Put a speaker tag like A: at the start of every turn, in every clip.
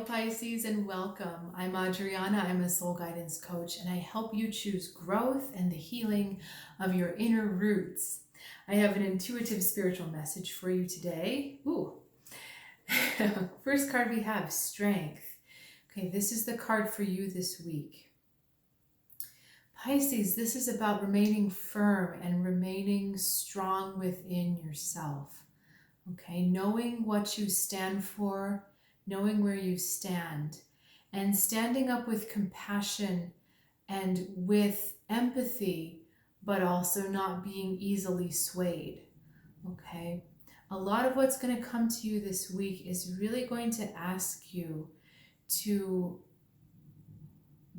A: Pisces, and welcome. I'm Adriana. I'm a soul guidance coach, and I help you choose growth and the healing of your inner roots. I have an intuitive spiritual message for you today. First card we have, Strength. Okay, this is the card for you this week. Pisces, this is about remaining firm and remaining strong within yourself. Okay, knowing what you stand for, knowing where you stand, and standing up with compassion and with empathy, but also not being easily swayed. Okay, a lot of what's going to come to you this week is really going to ask you to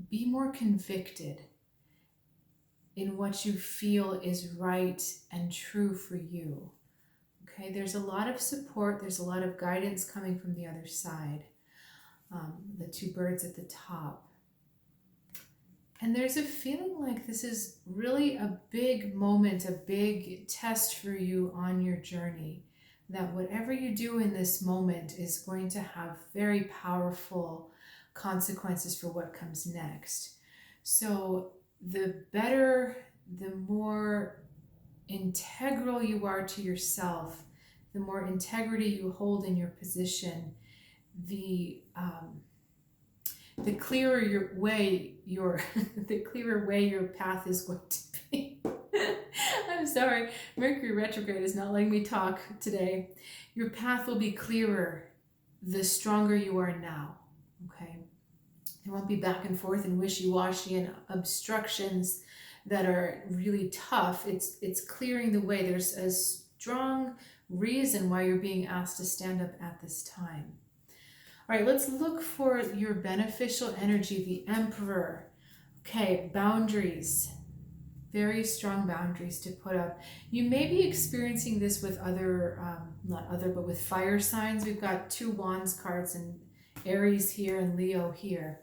A: be more convicted in what you feel is right and true for you. Okay, there's a lot of support, there's a lot of guidance coming from the other side, the two birds at the top. And there's a feeling like this is really a big moment, a big test for you on your journey, that whatever you do in this moment is going to have very powerful consequences for what comes next. So the better, the more integral you are to yourself, the more integrity you hold in your position, the clearer your way the clearer way your path is going to be. I'm sorry, Mercury retrograde is not letting me talk today. Your path will be clearer the stronger you are now. Okay, it won't be back and forth and wishy-washy and obstructions that are really tough. It's clearing the way. There's a strong reason why you're being asked to stand up at this time. All right, let's look for your beneficial energy, the Emperor. Okay, boundaries. Very strong boundaries to put up. You may be experiencing this with but with fire signs. We've got two Wands cards and Aries here and Leo here.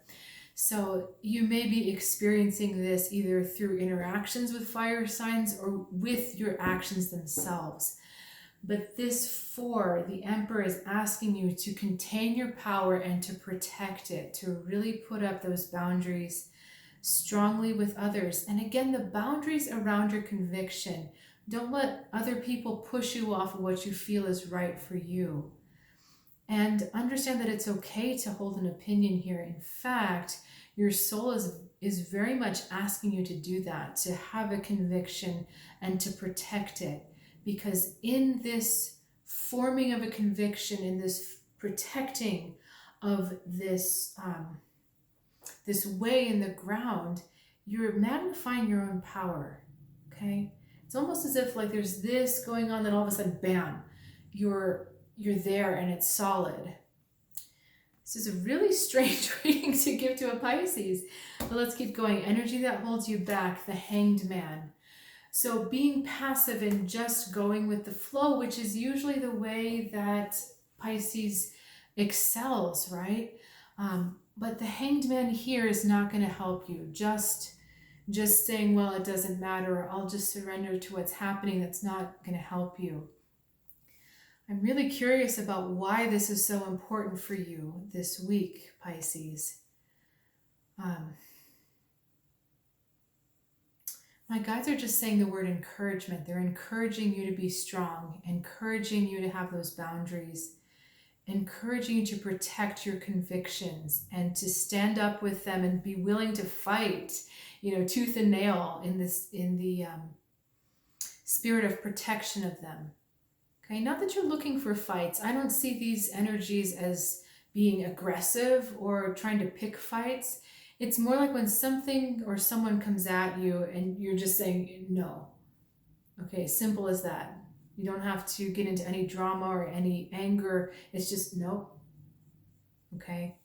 A: So you may be experiencing this either through interactions with fire signs or with your actions themselves. But the Emperor is asking you to contain your power and to protect it, to really put up those boundaries strongly with others. And again, the boundaries around your conviction. Don't let other people push you off of what you feel is right for you. And understand that it's okay to hold an opinion here. In fact, your soul is very much asking you to do that, to have a conviction and to protect it. Because in this forming of a conviction, in this protecting of this, this way in the ground, you're magnifying your own power, okay? It's almost as if like there's this going on, then all of a sudden, bam, you're there and it's solid. This is a really strange reading to give to a Pisces, but let's keep going. Energy that holds you back, the Hanged Man. So being passive and just going with the flow, which is usually the way that Pisces excels, right? But the Hanged Man here is not going to help you. Just saying, well, it doesn't matter, I'll just surrender to what's happening, that's not going to help you. I'm really curious about why this is so important for you this week, Pisces. My guides are just saying the word encouragement. They're encouraging you to be strong, encouraging you to have those boundaries, encouraging you to protect your convictions and to stand up with them and be willing to fight, tooth and nail in the spirit of protection of them. Okay, not that you're looking for fights. I don't see these energies as being aggressive or trying to pick fights. It's more like when something or someone comes at you and you're just saying no. Okay, simple as that. You don't have to get into any drama or any anger. It's just no. Okay.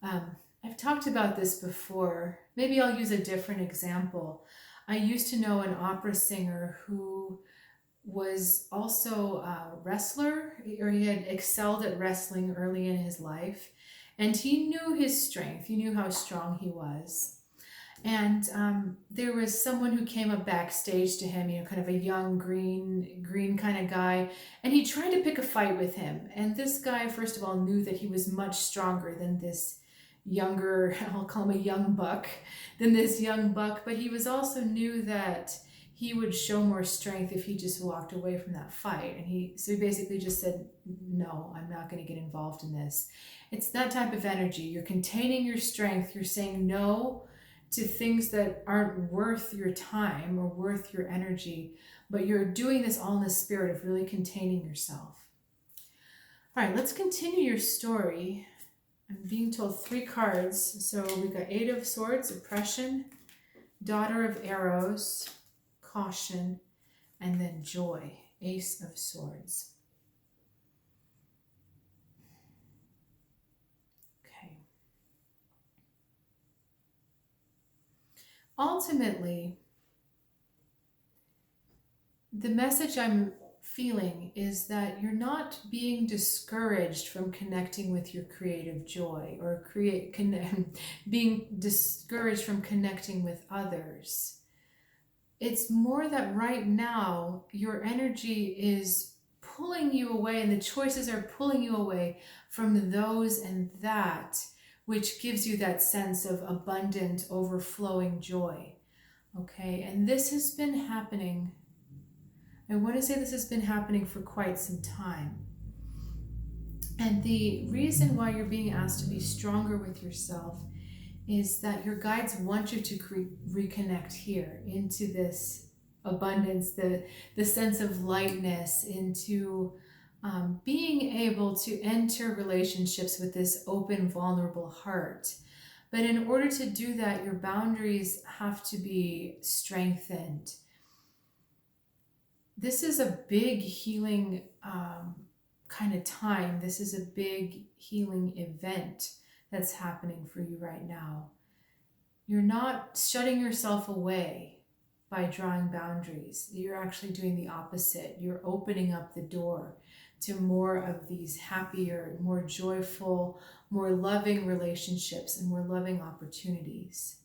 A: I've talked about this before. Maybe I'll use a different example. I used to know an opera singer who was also a wrestler, or he had excelled at wrestling early in his life, and he knew his strength. He knew how strong he was. And there was someone who came up backstage to him, kind of a young green kind of guy, and he tried to pick a fight with him. And this guy, first of all, knew that he was much stronger than this younger, I'll call him a young buck, but he was also knew that he would show more strength if he just walked away from that fight. And so he basically just said, no, I'm not going to get involved in this. It's that type of energy. You're containing your strength. You're saying no to things that aren't worth your time or worth your energy, but you're doing this all in the spirit of really containing yourself. All right, let's continue your story. I'm being told 3 cards. So we've got 8 of Swords, oppression, Daughter of Arrows, caution, and then joy, Ace of Swords. Okay. Ultimately, the message I'm feeling is that you're not being discouraged from connecting with your creative joy or being discouraged from connecting with others. It's more that right now your energy is pulling you away, and the choices are pulling you away from those and that, which gives you that sense of abundant, overflowing joy. Okay, and this has been happening. I want to say this has been happening for quite some time. And the reason why you're being asked to be stronger with yourself is that your guides want you to reconnect here into this abundance, the sense of lightness, into being able to enter relationships with this open, vulnerable heart. But in order to do that, your boundaries have to be strengthened. This is a big healing kind of time. This is a big healing event that's happening for you right now. You're not shutting yourself away by drawing boundaries. You're actually doing the opposite. You're opening up the door to more of these happier, more joyful, more loving relationships and more loving opportunities.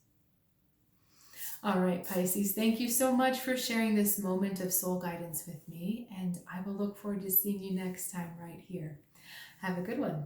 A: All right, Pisces, thank you so much for sharing this moment of soul guidance with me, and I will look forward to seeing you next time right here. Have a good one.